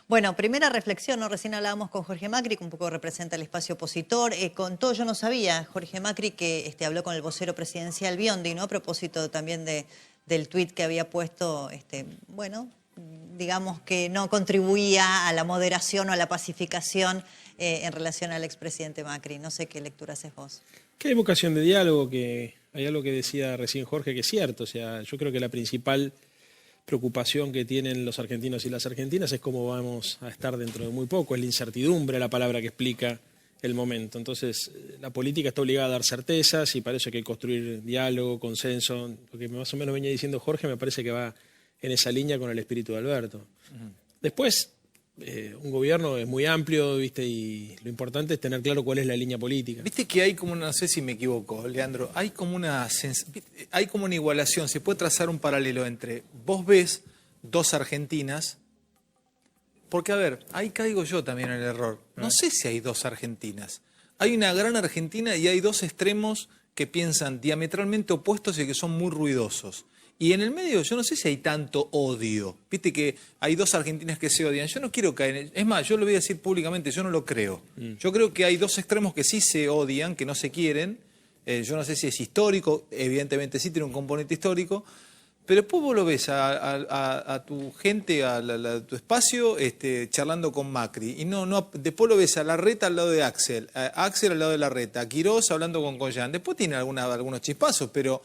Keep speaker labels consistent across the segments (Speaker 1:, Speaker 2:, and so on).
Speaker 1: Bueno, primera reflexión, ¿no? Recién hablábamos con Jorge Macri, que un poco representa el espacio opositor. Contó, yo no sabía, Jorge Macri, que habló con el vocero presidencial Biondi, ¿no? A propósito también del tuit que había puesto, bueno, digamos que no contribuía a la moderación o a la pacificación en relación al expresidente Macri. No sé qué lectura haces vos.
Speaker 2: Que hay vocación de diálogo, que hay algo que decía recién Jorge que es cierto. O sea, yo creo que la principal preocupación que tienen los argentinos y las argentinas es cómo vamos a estar dentro de muy poco. Es la incertidumbre la palabra que explica el momento. Entonces, la política está obligada a dar certezas y para eso hay que construir diálogo, consenso. Lo que más o menos venía diciendo Jorge me parece que va en esa línea con el espíritu de Alberto. Después, un gobierno es muy amplio, ¿viste? Y lo importante es tener claro cuál es la línea política.
Speaker 3: Viste que hay como, no sé si me equivoco, Leandro, hay como una igualación, se puede trazar un paralelo entre vos ves dos Argentinas, porque a ver, ahí caigo yo también en el error. No sé si hay dos Argentinas. Hay una gran Argentina y hay dos extremos que piensan diametralmente opuestos y que son muy ruidosos. Y en el medio yo no sé si hay tanto odio. Viste que hay dos Argentinas que se odian. Yo no quiero caer en... Es más, yo lo voy a decir públicamente, yo no lo creo. Yo creo que hay dos extremos que sí se odian, que no se quieren. Yo no sé si es histórico, evidentemente sí tiene un componente histórico. Pero después vos lo ves a tu gente, a tu espacio, charlando con Macri. Y después lo ves a Larreta al lado de Axel, a Axel al lado de Larreta, a Quirós hablando con Collán. Después tiene algunos chispazos, pero...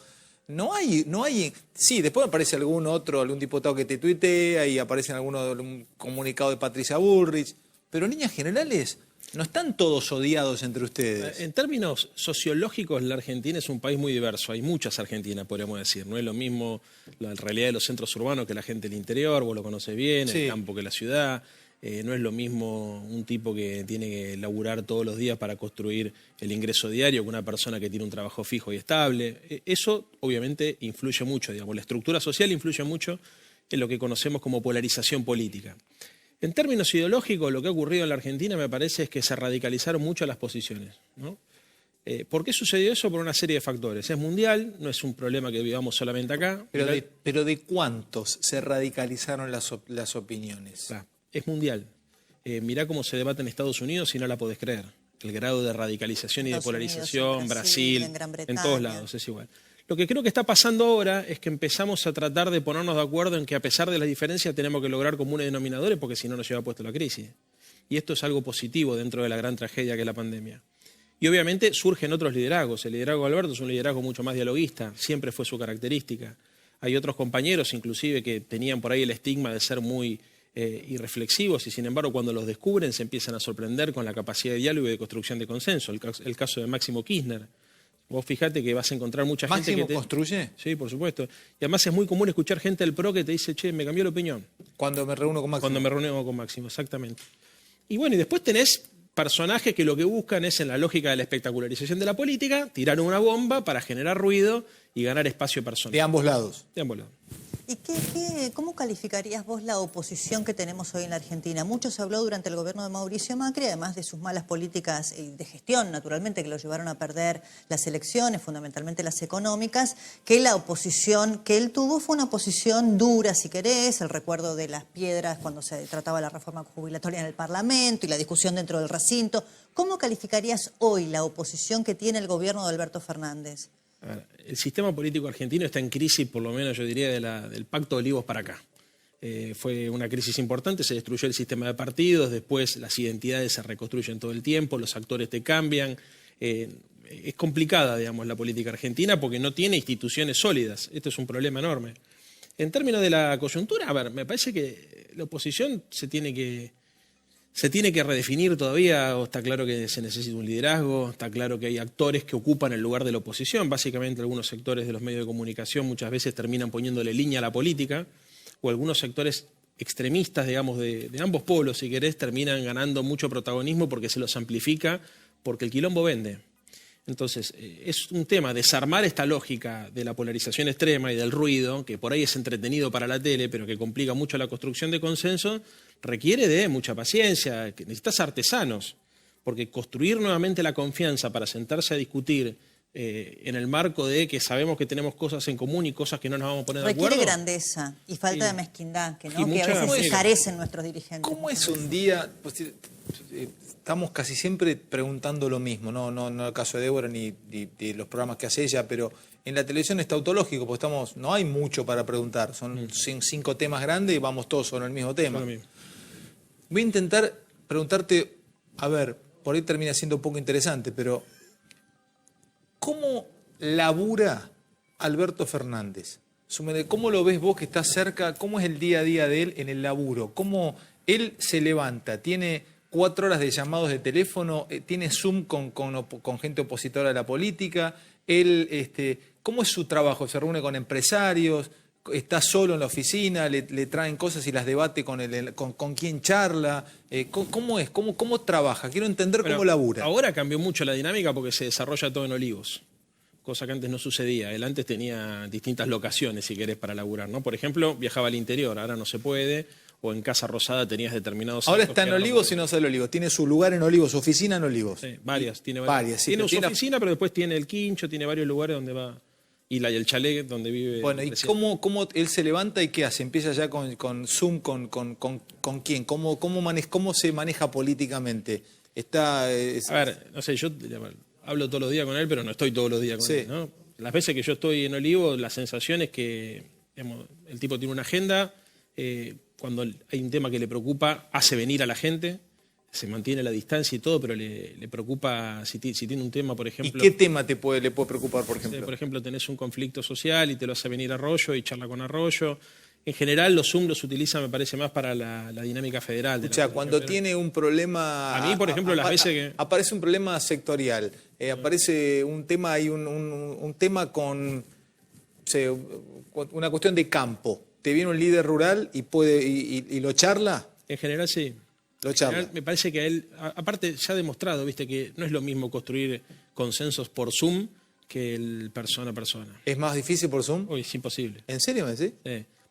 Speaker 3: No hay, sí, después aparece algún diputado que te tuitea y aparece un comunicado de Patricia Bullrich, pero en líneas generales no están todos odiados entre ustedes.
Speaker 2: En términos sociológicos, la Argentina es un país muy diverso. Hay muchas Argentinas, podríamos decir. No es lo mismo la realidad de los centros urbanos que la gente del interior, vos lo conocés bien,
Speaker 3: Sí.
Speaker 2: el campo que la ciudad. No es lo mismo un tipo que tiene que laburar todos los días para construir el ingreso diario que una persona que tiene un trabajo fijo y estable. Eso obviamente influye mucho, digamos. La estructura social influye mucho en lo que conocemos como polarización política. En términos ideológicos, lo que ha ocurrido en la Argentina me parece es que se radicalizaron mucho las posiciones, ¿no? ¿Por qué sucedió eso? Por una serie de factores. Es mundial, no es un problema que vivamos solamente acá.
Speaker 3: Pero de cuántos se radicalizaron las opiniones.
Speaker 2: Claro, es mundial. Mirá cómo se debate en Estados Unidos y no la podés creer. El grado de radicalización y de polarización, Brasil, en todos lados, es igual. Lo que creo que está pasando ahora es que empezamos a tratar de ponernos de acuerdo en que a pesar de las diferencias tenemos que lograr comunes denominadores porque si no nos lleva puesto la crisis. Y esto es algo positivo dentro de la gran tragedia que es la pandemia. Y obviamente surgen otros liderazgos. El liderazgo de Alberto es un liderazgo mucho más dialoguista, siempre fue su característica. Hay otros compañeros inclusive que tenían por ahí el estigma de ser muy irreflexivos y sin embargo cuando los descubren se empiezan a sorprender con la capacidad de diálogo y de construcción de consenso. El caso de Máximo Kirchner. Vos fijate que vas a encontrar mucha gente que
Speaker 3: ¿Máximo construye?
Speaker 2: Sí, por supuesto. Y además es muy común escuchar gente del PRO que te dice, che, me cambió la opinión.
Speaker 3: Cuando me reúno con Máximo.
Speaker 2: Cuando me reúno con Máximo, exactamente. Y bueno, y después tenés personajes que lo que buscan es, en la lógica de la espectacularización de la política, tirar una bomba para generar ruido y ganar espacio personal.
Speaker 3: De ambos lados.
Speaker 2: De ambos lados.
Speaker 1: ¿Y cómo calificarías vos la oposición que tenemos hoy en la Argentina? Mucho se habló durante el gobierno de Mauricio Macri, además de sus malas políticas de gestión, naturalmente, que lo llevaron a perder las elecciones, fundamentalmente las económicas, que la oposición que él tuvo fue una oposición dura, si querés, el recuerdo de las piedras cuando se trataba la reforma jubilatoria en el Parlamento y la discusión dentro del recinto. ¿Cómo calificarías hoy la oposición que tiene el gobierno de Alberto Fernández?
Speaker 2: El sistema político argentino está en crisis, por lo menos yo diría, del Pacto de Olivos para acá. Fue una crisis importante, se destruyó el sistema de partidos, después las identidades se reconstruyen todo el tiempo, los actores te cambian. Es complicada, digamos, la política argentina porque no tiene instituciones sólidas. Esto es un problema enorme. En términos de la coyuntura, a ver, me parece que la oposición se tiene que redefinir todavía, o está claro que se necesita un liderazgo, está claro que hay actores que ocupan el lugar de la oposición, básicamente algunos sectores de los medios de comunicación muchas veces terminan poniéndole línea a la política, o algunos sectores extremistas, digamos, de ambos polos, si querés, terminan ganando mucho protagonismo porque se los amplifica, porque el quilombo vende. Entonces, es un tema desarmar esta lógica de la polarización extrema y del ruido, que por ahí es entretenido para la tele, pero que complica mucho la construcción de consenso, requiere de mucha paciencia, necesitas artesanos, porque construir nuevamente la confianza para sentarse a discutir en el marco de que sabemos que tenemos cosas en común y cosas que no nos vamos a poner de
Speaker 1: Requiere
Speaker 2: acuerdo.
Speaker 1: grandeza y falta de mezquindad, que
Speaker 2: Y
Speaker 1: a
Speaker 2: mucha-
Speaker 1: veces carecen nuestros dirigentes.
Speaker 3: ¿Cómo es un día? Pues, estamos casi siempre preguntando lo mismo, no el caso de Débora ni de los programas que hace ella, pero en la televisión es tautológico, porque no hay mucho para preguntar, son 5 temas grandes y vamos todos sobre el mismo tema.
Speaker 2: Lo mismo.
Speaker 3: Voy a intentar preguntarte, a ver, por ahí termina siendo un poco interesante, pero ¿cómo labura Alberto Fernández? ¿Cómo lo ves vos que estás cerca? ¿Cómo es el día a día de él en el laburo? ¿Cómo él se levanta? ¿Tiene 4 horas de llamados de teléfono? ¿Tiene Zoom con gente opositora a la política? ¿Cómo es su trabajo? ¿Se reúne con empresarios? ¿Está solo en la oficina? ¿Le traen cosas y las debate con quién charla? ¿Cómo es? ¿Cómo trabaja? Quiero entender
Speaker 2: Bueno,
Speaker 3: cómo labura.
Speaker 2: Ahora cambió mucho la dinámica porque se desarrolla todo en Olivos, cosa que antes no sucedía. Él antes tenía distintas locaciones, si querés, para laburar, ¿no? Por ejemplo, viajaba al interior, ahora no se puede, o en Casa Rosada tenías determinados...
Speaker 3: Ahora
Speaker 2: actos
Speaker 3: está en
Speaker 2: que ahora no
Speaker 3: Olivos
Speaker 2: podés.
Speaker 3: y no sale Olivos. Tiene su lugar en Olivos, su oficina en Olivos.
Speaker 2: Sí, varias, tiene
Speaker 3: varias, sí,
Speaker 2: tiene
Speaker 3: pero
Speaker 2: su
Speaker 3: tiene-
Speaker 2: oficina, pero después tiene el quincho, tiene varios lugares donde va... Y el chalet donde vive...
Speaker 3: Bueno,
Speaker 2: el
Speaker 3: ¿y
Speaker 2: presidente.
Speaker 3: cómo él se levanta y qué hace? ¿Empieza ya con Zoom, con quién? ¿Cómo se maneja políticamente?
Speaker 2: A ver, no sé, yo hablo todos los días con él, pero no estoy todos los días con
Speaker 3: Sí.
Speaker 2: él, ¿no? Las veces que yo estoy en Olivos, la sensación es que digamos, el tipo tiene una agenda, cuando hay un tema que le preocupa, hace venir a la gente, se mantiene la distancia y todo, pero le preocupa si tiene un tema, por
Speaker 3: ¿Y
Speaker 2: ejemplo...
Speaker 3: qué tema le puede preocupar, por
Speaker 2: Sí,
Speaker 3: ejemplo?
Speaker 2: por ejemplo, tenés un conflicto social y te lo hace venir Arroyo y charla con Arroyo. En general, los Zoom los utilizan, me parece, más para la dinámica federal.
Speaker 3: O sea, cuando tiene un problema...
Speaker 2: A mí, por ejemplo, las veces que...
Speaker 3: Aparece un problema sectorial, aparece un tema, hay un tema con una cuestión de campo. Te viene un líder rural y lo charla,
Speaker 2: En general, sí.
Speaker 3: lo charla.
Speaker 2: Me parece que a él, aparte, ya ha demostrado, viste, que no es lo mismo construir consensos por Zoom que el persona a persona.
Speaker 3: ¿Es más difícil por Zoom?
Speaker 2: Hoy es imposible.
Speaker 3: ¿En serio me decís?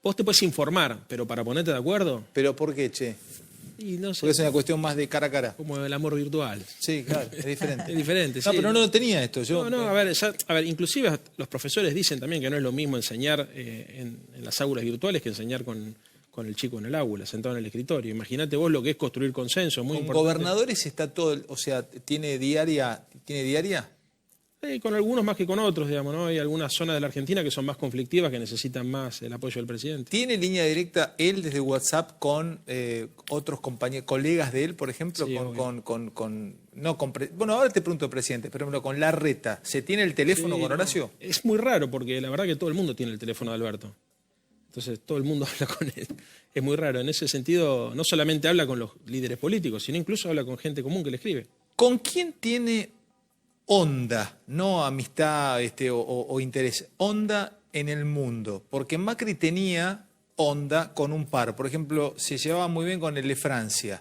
Speaker 2: Vos te puedes informar, pero para ponerte de acuerdo,
Speaker 3: ¿Pero por qué, che?
Speaker 2: y no sé,
Speaker 3: Porque es una cuestión más de cara a cara.
Speaker 2: como el amor virtual.
Speaker 3: Sí, claro, es diferente.
Speaker 2: Es diferente,
Speaker 3: No,
Speaker 2: sí.
Speaker 3: pero no lo tenía esto. Yo,
Speaker 2: No, a ver, inclusive los profesores dicen también que no es lo mismo enseñar en las aulas virtuales que enseñar con el chico en el aula, sentado en el escritorio. Imagínate vos lo que es construir consenso, muy
Speaker 3: con
Speaker 2: importante.
Speaker 3: gobernadores está todo, o sea, ¿tiene diaria?
Speaker 2: Con algunos más que con otros, digamos, ¿no? Hay algunas zonas de la Argentina que son más conflictivas, que necesitan más el apoyo del presidente.
Speaker 3: ¿Tiene línea directa él desde WhatsApp con otros colegas de él, por ejemplo?
Speaker 2: Sí,
Speaker 3: Bueno, ahora te pregunto, presidente, por ejemplo, con Larreta, ¿se tiene el teléfono
Speaker 2: Sí,
Speaker 3: con
Speaker 2: no,
Speaker 3: Horacio?
Speaker 2: es muy raro porque la verdad que todo el mundo tiene el teléfono de Alberto. Entonces todo el mundo habla con él. Es muy raro. En ese sentido, no solamente habla con los líderes políticos, sino incluso habla con gente común que le escribe.
Speaker 3: ¿Con quién tiene onda, no amistad o interés, onda en el mundo? Porque Macri tenía onda con un par. Por ejemplo, se llevaba muy bien con el de Francia.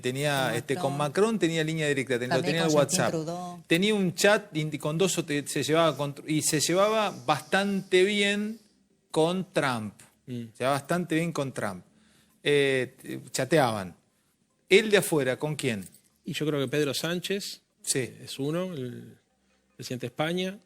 Speaker 3: Tenía, con Macron tenía línea directa, lo
Speaker 1: También
Speaker 3: tenía en
Speaker 1: con
Speaker 3: WhatsApp.
Speaker 1: Jean-Pierre Trudeau.
Speaker 3: Tenía un chat con dos, se llevaba bastante bien con Trump. Se llevaba bastante bien con Trump. Chateaban. Él de afuera, ¿con quién?
Speaker 2: Y yo creo que Pedro Sánchez
Speaker 3: Sí.
Speaker 2: es uno, el presidente de España.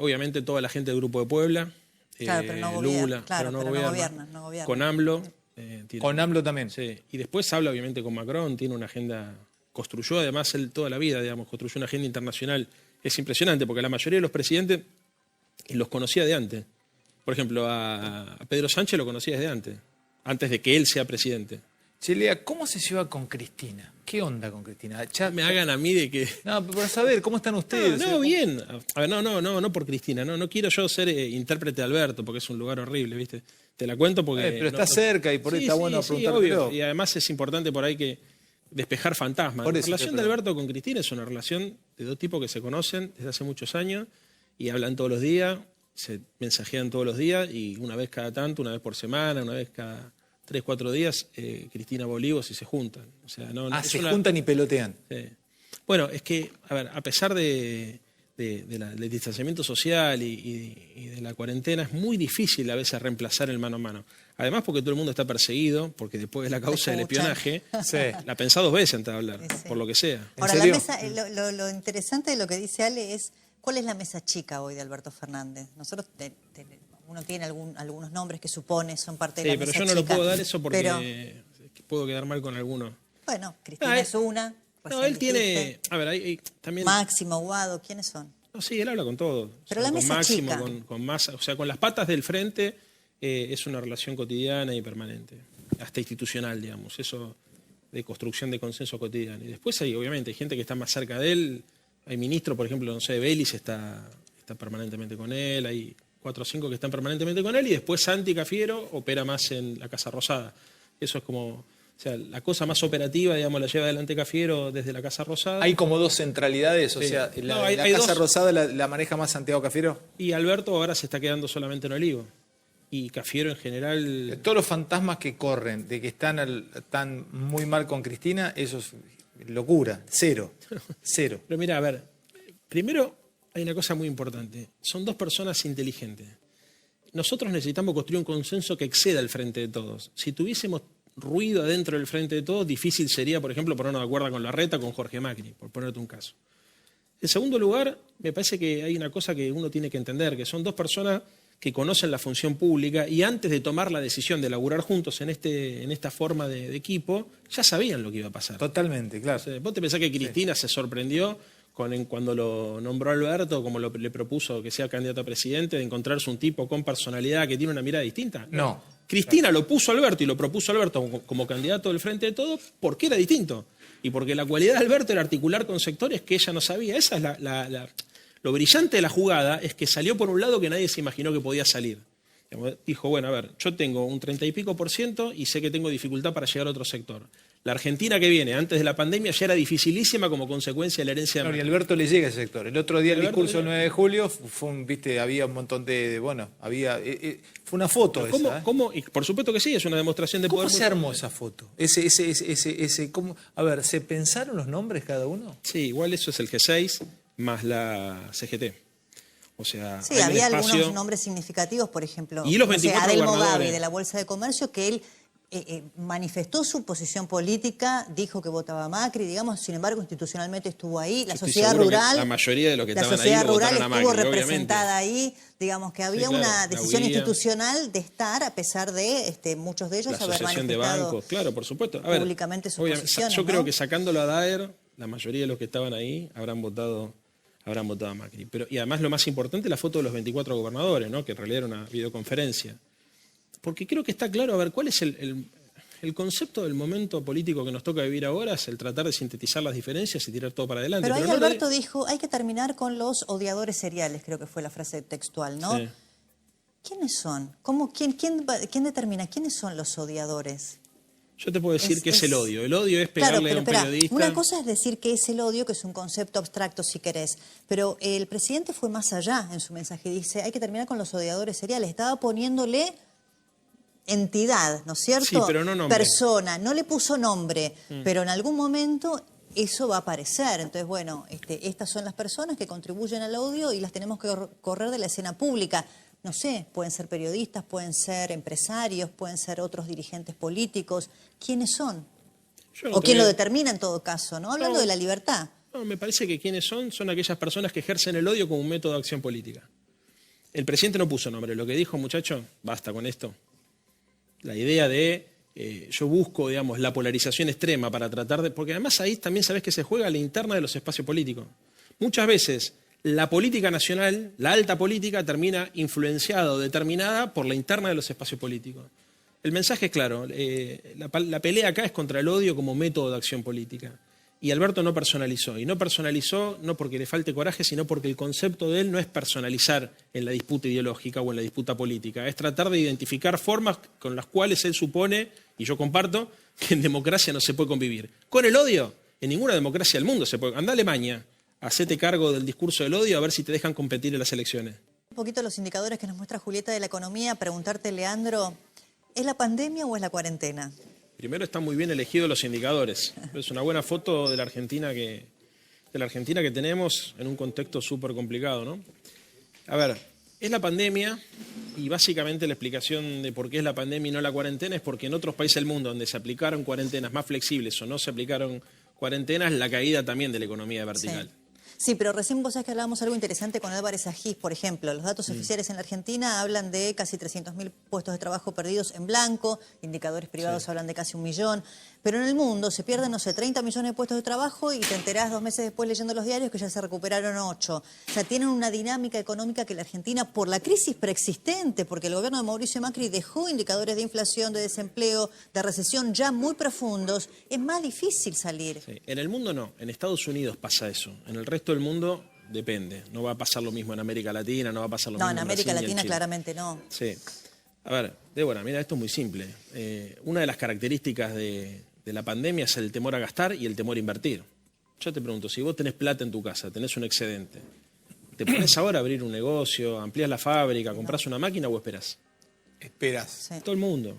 Speaker 2: Obviamente toda la gente del Grupo de Puebla.
Speaker 1: Claro, pero no gobierna.
Speaker 2: Lula,
Speaker 1: Claro,
Speaker 2: pero no
Speaker 1: pero no
Speaker 2: gobierna.
Speaker 1: gobierna.
Speaker 2: Con AMLO. Tiene-
Speaker 3: Con AMLO también.
Speaker 2: Sí. Y después habla obviamente con Macron, tiene una agenda, construyó además él toda la vida, digamos, construyó una agenda internacional. Es impresionante porque la mayoría de los presidentes los conocía de antes. Por ejemplo, a Pedro Sánchez lo conocía desde antes de que él sea presidente.
Speaker 3: Chelea, ¿cómo se lleva con Cristina? ¿Qué onda con Cristina?
Speaker 2: Me hagan a mí de que...
Speaker 3: No, para saber, ¿cómo están ustedes?
Speaker 2: No, bien. A ver, no por Cristina. No quiero yo ser intérprete de Alberto porque es un lugar horrible, ¿viste? Te la cuento porque...
Speaker 3: Pero está cerca y por ahí
Speaker 2: Sí,
Speaker 3: está
Speaker 2: sí,
Speaker 3: bueno
Speaker 2: sí,
Speaker 3: preguntártelo.
Speaker 2: obvio. Y además es importante por ahí que despejar fantasmas.
Speaker 3: Por
Speaker 2: La
Speaker 3: eso
Speaker 2: relación
Speaker 3: te
Speaker 2: de
Speaker 3: pregunto.
Speaker 2: Alberto con Cristina es una relación de dos tipos que se conocen desde hace muchos años y hablan todos los días, se mensajean todos los días y una vez cada tanto, una vez por semana, una vez cada 3, 4 días, Cristina va a Olivos y se juntan. O sea, es
Speaker 3: Se juntan y pelotean.
Speaker 2: Sí. Bueno, es que, a ver, a pesar del distanciamiento social y de la cuarentena, es muy difícil a veces reemplazar el mano a mano. Además porque todo el mundo está perseguido, porque después de la causa del
Speaker 1: escuchan.
Speaker 2: espionaje,
Speaker 3: Sí.
Speaker 2: la pensá 2 veces antes de hablar,
Speaker 1: Sí.
Speaker 2: por lo que sea.
Speaker 3: ¿En
Speaker 1: Ahora, la
Speaker 3: serio?
Speaker 1: mesa, lo interesante de lo que dice Ale es ¿Cuál es la mesa chica hoy de Alberto Fernández? Nosotros uno tiene algunos nombres que supone son parte de la mesa chica.
Speaker 2: Sí, pero yo no lo puedo dar eso porque
Speaker 1: pero,
Speaker 2: puedo quedar mal con alguno.
Speaker 1: Bueno, Cristina es una.
Speaker 2: No, él tiene... A ver, hay también...
Speaker 1: Máximo, Guado, ¿quiénes son?
Speaker 2: No, sí, él habla con todos.
Speaker 1: Pero la mesa
Speaker 2: Máximo,
Speaker 1: chica.
Speaker 2: con Massa, o sea, con las patas del frente es una relación cotidiana y permanente, hasta institucional, digamos, eso de construcción de consenso cotidiano. Y después hay, obviamente, hay gente que está más cerca de él, hay ministros, por ejemplo, no sé, Belis está permanentemente con él, hay 4 o 5 que están permanentemente con él, y después Santi Cafiero opera más en la Casa Rosada. Eso es como... O sea, la cosa más operativa, digamos, la lleva adelante Cafiero desde la Casa Rosada.
Speaker 3: Hay como 2 centralidades, o sea, la Casa Rosada la maneja más Santiago Cafiero.
Speaker 2: Y Alberto ahora se está quedando solamente en Olivo. Y Cafiero en general...
Speaker 3: Todos los fantasmas que corren de que están muy mal con Cristina, eso es locura, cero.
Speaker 2: Pero mira, a ver, primero hay una cosa muy importante. Son 2 personas inteligentes. Nosotros necesitamos construir un consenso que exceda el frente de todos. Si tuviésemos ruido adentro del frente de todos, difícil sería, por ejemplo, ponernos de acuerdo con Larreta, con Jorge Macri, por ponerte un caso. En segundo lugar, me parece que hay una cosa que uno tiene que entender, que son 2 personas que conocen la función pública y antes de tomar la decisión de laburar juntos en esta forma de equipo, ya sabían lo que iba a pasar.
Speaker 3: Totalmente, claro.
Speaker 2: Entonces, ¿vos te pensás que Cristina se sorprendió cuando lo nombró Alberto, como le propuso que sea candidato a presidente, de encontrarse un tipo con personalidad que tiene una mirada distinta?
Speaker 3: No.
Speaker 2: Cristina lo puso a Alberto y lo propuso a Alberto como candidato del Frente de Todos porque era distinto. Y porque la cualidad de Alberto era articular con sectores que ella no sabía. Esa es lo brillante de la jugada, es que salió por un lado que nadie se imaginó que podía salir. Dijo, bueno, a ver, yo tengo un 30 y pico % y sé que tengo dificultad para llegar a otro sector. La Argentina que viene antes de la pandemia ya era dificilísima como consecuencia de la herencia de
Speaker 3: No, y
Speaker 2: Macri.
Speaker 3: Alberto le llega a ese sector. El otro día el discurso del 9 de julio había un montón fue una foto esa.
Speaker 2: ¿Cómo? Y por supuesto que sí, es una demostración de
Speaker 3: ¿Cómo
Speaker 2: poder.
Speaker 3: se armó esa foto? ¿Cómo? A ver, ¿se pensaron los nombres cada uno?
Speaker 2: Sí, igual eso es el G6 más la CGT. O sea,
Speaker 1: sí,
Speaker 2: hay
Speaker 1: había
Speaker 2: un espacio...
Speaker 1: algunos nombres significativos, por ejemplo,
Speaker 2: y los 24
Speaker 1: Adelmo
Speaker 2: gobernadores.
Speaker 1: Gavi de la Bolsa de Comercio, que él manifestó su posición política, dijo que votaba a Macri, digamos, sin embargo, institucionalmente estuvo ahí. La sociedad rural,
Speaker 2: la mayoría de los que estaban ahí
Speaker 1: la sociedad
Speaker 2: lo
Speaker 1: rural
Speaker 2: votaron a
Speaker 1: estuvo
Speaker 2: Macri,
Speaker 1: representada ahí, digamos que había una decisión institucional de estar, a pesar de muchos de ellos
Speaker 2: la
Speaker 1: haber
Speaker 2: asociación de
Speaker 1: manifestado
Speaker 2: bancos, claro, por supuesto. A ver,
Speaker 1: públicamente su posición.
Speaker 2: Yo creo que sacándolo a Daer, la mayoría de los que estaban ahí habrán votado a Macri. Y además lo más importante, la foto de los 24 gobernadores, ¿no? Que en realidad era una videoconferencia. Porque creo que está claro, a ver, ¿cuál es el concepto del momento político que nos toca vivir ahora? Es el tratar de sintetizar las diferencias y tirar todo para adelante.
Speaker 1: Pero ahí Alberto dijo, hay que terminar con los odiadores seriales, creo que fue la frase textual, ¿no?
Speaker 2: Sí.
Speaker 1: ¿Quiénes son? ¿Quién determina quiénes son los odiadores?
Speaker 2: Yo te puedo decir que es el odio. El odio es pegarle a un periodista.
Speaker 1: Una cosa es decir que es el odio, que es un concepto abstracto si querés, pero el presidente fue más allá en su mensaje. Dice, hay que terminar con los odiadores seriales. Estaba poniéndole entidad, ¿no es cierto?
Speaker 2: Sí, pero no nombre.
Speaker 1: Persona, no le puso nombre, pero en algún momento eso va a aparecer. Entonces, bueno, estas son las personas que contribuyen al odio y las tenemos que correr de la escena pública. No sé, pueden ser periodistas, pueden ser empresarios, pueden ser otros dirigentes políticos. ¿Quiénes son? ¿O quién lo determina en todo caso? ¿No? Hablando de la libertad.
Speaker 2: No, me parece que quienes son aquellas personas que ejercen el odio como un método de acción política. El presidente no puso nombre. Lo que dijo, muchacho, basta con esto. La idea de yo busco, digamos, la polarización extrema para tratar de... Porque además ahí también sabés que se juega la interna de los espacios políticos. Muchas veces la política nacional, la alta política, termina influenciada o determinada por la interna de los espacios políticos. El mensaje es claro, la pelea acá es contra el odio como método de acción política. Y Alberto no personalizó. Y no personalizó no porque le falte coraje, sino porque el concepto de él no es personalizar en la disputa ideológica o en la disputa política. Es tratar de identificar formas con las cuales él supone, y yo comparto, que en democracia no se puede convivir. Con el odio, en ninguna democracia del mundo se puede. Anda a Alemania, hacete cargo del discurso del odio a ver si te dejan competir en las elecciones.
Speaker 1: Un poquito los indicadores que nos muestra Julieta de la economía. Preguntarte, Leandro, ¿es la pandemia o es la cuarentena?
Speaker 2: Primero están muy bien elegidos los indicadores. Es una buena foto de la Argentina que tenemos en un contexto súper complicado, ¿no? A ver, es la pandemia y básicamente la explicación de por qué es la pandemia y no la cuarentena es porque en otros países del mundo donde se aplicaron cuarentenas más flexibles o no se aplicaron cuarentenas, la caída también de la economía vertical.
Speaker 1: Sí. Sí, pero recién vos sabés que hablábamos algo interesante con Álvarez Agís, por ejemplo. Los datos oficiales en la Argentina hablan de casi 300.000 puestos de trabajo perdidos en blanco, indicadores privados hablan de casi 1 millón, pero en el mundo se pierden, no sé, 30 millones de puestos de trabajo y te enterás 2 meses después leyendo los diarios que ya se recuperaron 8. O sea, tienen una dinámica económica que la Argentina, por la crisis preexistente, porque el gobierno de Mauricio Macri dejó indicadores de inflación, de desempleo, de recesión ya muy profundos, es más difícil salir.
Speaker 2: Sí. En el mundo no, en Estados Unidos pasa eso, en el resto del mundo depende, no va a pasar lo mismo en América Latina, no va a pasar lo mismo en
Speaker 1: No, en
Speaker 2: Brasil
Speaker 1: América
Speaker 2: ni en
Speaker 1: Latina
Speaker 2: Chile.
Speaker 1: claramente no.
Speaker 2: Sí. A ver, Débora, mira, esto es muy simple. Una de las características de la pandemia es el temor a gastar y el temor a invertir. Yo te pregunto, si vos tenés plata en tu casa, tenés un excedente, ¿te pones ahora a abrir un negocio, amplías la fábrica, compras una máquina o esperás?
Speaker 3: Esperas.
Speaker 1: Sí.
Speaker 2: Todo el mundo.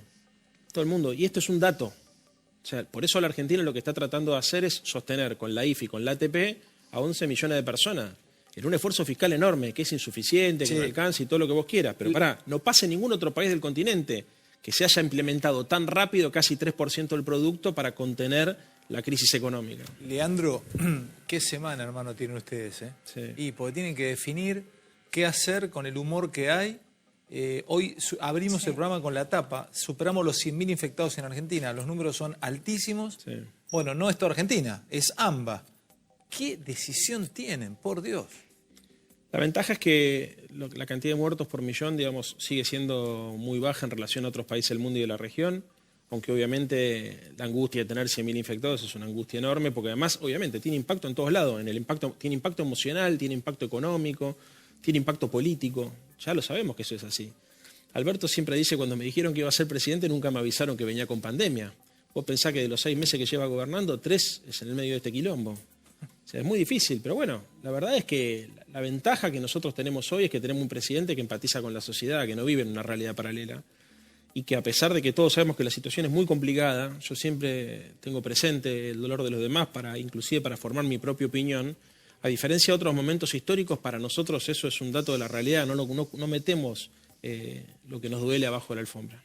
Speaker 2: Todo el mundo. Y esto es un dato. O sea, por eso la Argentina lo que está tratando de hacer es sostener con la IFI, con la ATP, a 11 millones de personas. En un esfuerzo fiscal enorme, que es insuficiente, que no alcanza y todo lo que vos quieras. Pero pará, no pasa en ningún otro país del continente que se haya implementado tan rápido, casi 3% del producto, para contener la crisis económica.
Speaker 3: Leandro, qué semana, hermano, tienen ustedes, ¿eh?
Speaker 2: Sí.
Speaker 3: Y porque tienen que definir qué hacer con el humor que hay. Hoy abrimos el programa con la tapa, superamos los 100.000 infectados en Argentina, los números son altísimos.
Speaker 2: Sí.
Speaker 3: Bueno, no es toda Argentina, es AMBA. ¿Qué decisión tienen, por Dios?
Speaker 2: La ventaja es que la cantidad de muertos por millón, digamos, sigue siendo muy baja en relación a otros países del mundo y de la región, aunque obviamente la angustia de tener 100.000 infectados es una angustia enorme, porque además, obviamente, tiene impacto en todos lados. Tiene impacto emocional, tiene impacto económico, tiene impacto político. Ya lo sabemos que eso es así. Alberto siempre dice, cuando me dijeron que iba a ser presidente, nunca me avisaron que venía con pandemia. Vos pensás que de los 6 meses que lleva gobernando, 3 es en el medio de este quilombo. O sea, es muy difícil, pero bueno, la verdad es que la ventaja que nosotros tenemos hoy es que tenemos un presidente que empatiza con la sociedad, que no vive en una realidad paralela, y que a pesar de que todos sabemos que la situación es muy complicada, yo siempre tengo presente el dolor de los demás, inclusive para formar mi propia opinión. A diferencia de otros momentos históricos, para nosotros eso es un dato de la realidad, no metemos lo que nos duele abajo de la alfombra.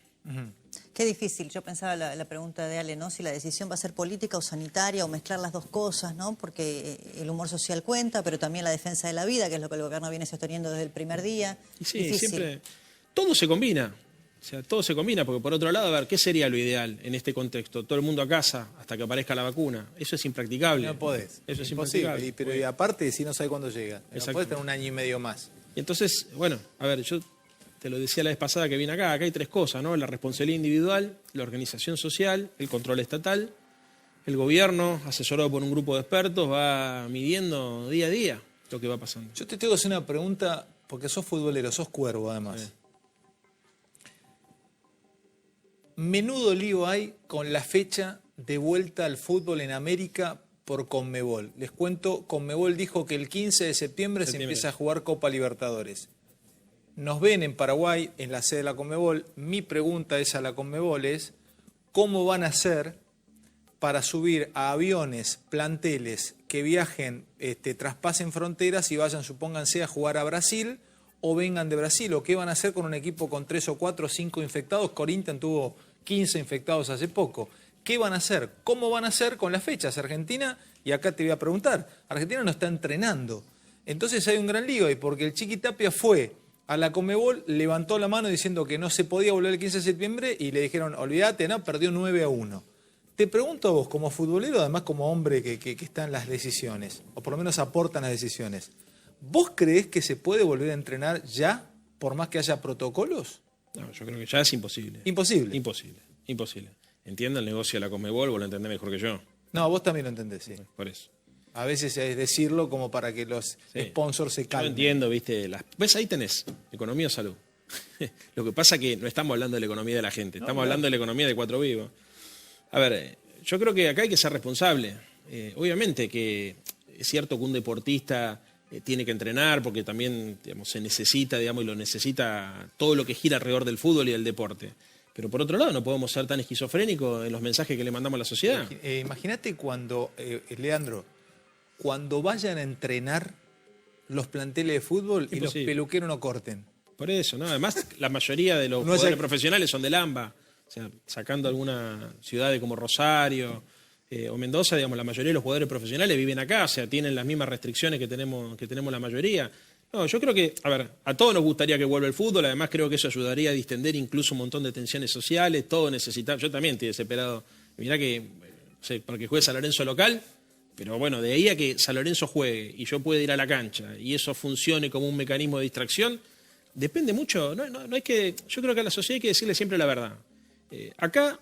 Speaker 1: Qué difícil. Yo pensaba la pregunta de Ale, ¿no? Si la decisión va a ser política o sanitaria o mezclar las dos cosas, ¿no? Porque el humor social cuenta, pero también la defensa de la vida, que es lo que el gobierno viene sosteniendo desde el primer día.
Speaker 2: Y sí,
Speaker 1: Difícil.
Speaker 2: siempre todo se combina. O sea, todo se combina, porque por otro lado, a ver, ¿qué sería lo ideal en este contexto? Todo el mundo a casa hasta que aparezca la vacuna. Eso es impracticable.
Speaker 3: No podés.
Speaker 2: Eso es
Speaker 3: imposible.
Speaker 2: impracticable.
Speaker 3: Pero y aparte, si no sabes cuándo llega. No
Speaker 2: Exacto.
Speaker 3: podés tener un año y medio más.
Speaker 2: Y entonces, bueno, a ver, yo te lo decía la vez pasada que vine acá hay 3 cosas, ¿no? La responsabilidad individual, la organización social, el control estatal. El gobierno, asesorado por un grupo de expertos, va midiendo día a día lo que va pasando.
Speaker 3: Yo te tengo que hacer una pregunta, porque sos futbolero, sos cuervo además.
Speaker 2: Sí.
Speaker 3: Menudo lío hay con la fecha de vuelta al fútbol en América por Conmebol. Les cuento, Conmebol dijo que el 15 de septiembre se empieza a jugar Copa Libertadores. Nos ven en Paraguay, en la sede de la Conmebol. Mi pregunta es a la Conmebol es, ¿cómo van a hacer para subir a aviones, planteles que viajen, traspasen fronteras y vayan, supónganse, a jugar a Brasil o vengan de Brasil? ¿O qué van a hacer con un equipo con 3 o 4 o 5 infectados? Corinthians tuvo 15 infectados hace poco. ¿Qué van a hacer? ¿Cómo van a hacer con las fechas? Argentina, y acá te voy a preguntar, Argentina no está entrenando. Entonces hay un gran lío ahí, porque el Chiqui Tapia fue a la Conmebol, levantó la mano diciendo que no se podía volver el 15 de septiembre y le dijeron, olvídate, no, perdió 9-1. Te pregunto a vos, como futbolero, además como hombre que está en las decisiones, o por lo menos aporta en las decisiones, ¿vos creés que se puede volver a entrenar ya, por más que haya protocolos?
Speaker 2: No, yo creo que ya es imposible.
Speaker 3: Imposible.
Speaker 2: Imposible. Entiendo el negocio de la Conmebol, vos lo entendés mejor que yo.
Speaker 3: No, vos también lo entendés, sí.
Speaker 2: Por eso.
Speaker 3: A veces es decirlo como para que los sponsors se
Speaker 2: Yo
Speaker 3: calmen.
Speaker 2: entiendo, ¿viste? ¿Ves? Ahí tenés, economía o salud. Lo que pasa es que no estamos hablando de la economía de la gente, estamos hablando de la economía de Cuatro Vivos. A ver, yo creo que acá hay que ser responsable. Obviamente que es cierto que un deportista tiene que entrenar porque también, digamos, se necesita, digamos, y lo necesita todo lo que gira alrededor del fútbol y del deporte. Pero por otro lado, no podemos ser tan esquizofrénicos en los mensajes que le mandamos a la sociedad.
Speaker 3: Imagínate cuando, Leandro, cuando vayan a entrenar los planteles de fútbol y los peluqueros no corten.
Speaker 2: Por eso, ¿no? Además, la mayoría de los jugadores profesionales son del AMBA. O sea, sacando alguna ciudades como Rosario, o Mendoza, digamos, la mayoría de los jugadores profesionales viven acá, o sea, tienen las mismas restricciones que tenemos la mayoría. No, yo creo que, a ver, a todos nos gustaría que vuelva el fútbol, además creo que eso ayudaría a distender incluso un montón de tensiones sociales, todos necesitamos, yo también estoy desesperado, mirá que, no sé, porque juegue San Lorenzo local, pero bueno, de ahí a que San Lorenzo juegue y yo pueda ir a la cancha y eso funcione como un mecanismo de distracción, depende mucho, no hay que, yo creo que a la sociedad hay que decirle siempre la verdad. Acá,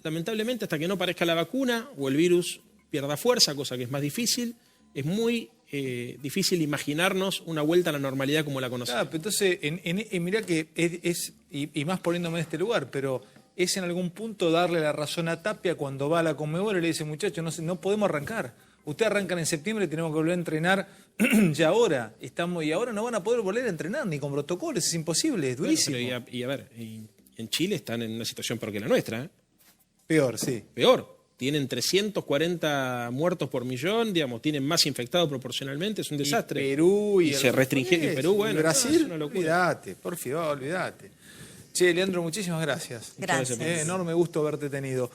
Speaker 2: lamentablemente, hasta que no aparezca la vacuna o el virus pierda fuerza, cosa que es más difícil, es muy difícil imaginarnos una vuelta a la normalidad como la conocemos.
Speaker 3: Claro, pero entonces, mirá que y más poniéndome en este lugar, pero es en algún punto darle la razón a Tapia cuando va a la Conmebol y le dice, muchachos, no podemos arrancar. Ustedes arrancan en septiembre y tenemos que volver a entrenar ya ahora. Y ahora no van a poder volver a entrenar ni con protocolos, es imposible, es durísimo.
Speaker 2: Bueno, pero y a ver, en Chile están en una situación peor que la nuestra, ¿eh?
Speaker 3: Peor, sí.
Speaker 2: Peor. Tienen 340 muertos por millón, digamos, tienen más infectados proporcionalmente, es un desastre.
Speaker 3: Y Perú y
Speaker 2: se restringe en Perú, bueno,
Speaker 3: Brasil,
Speaker 2: es una locura.
Speaker 3: olvídate, por favor, olvídate. Che, Leandro, muchísimas gracias.
Speaker 1: Gracias.
Speaker 3: Enorme gusto haberte tenido.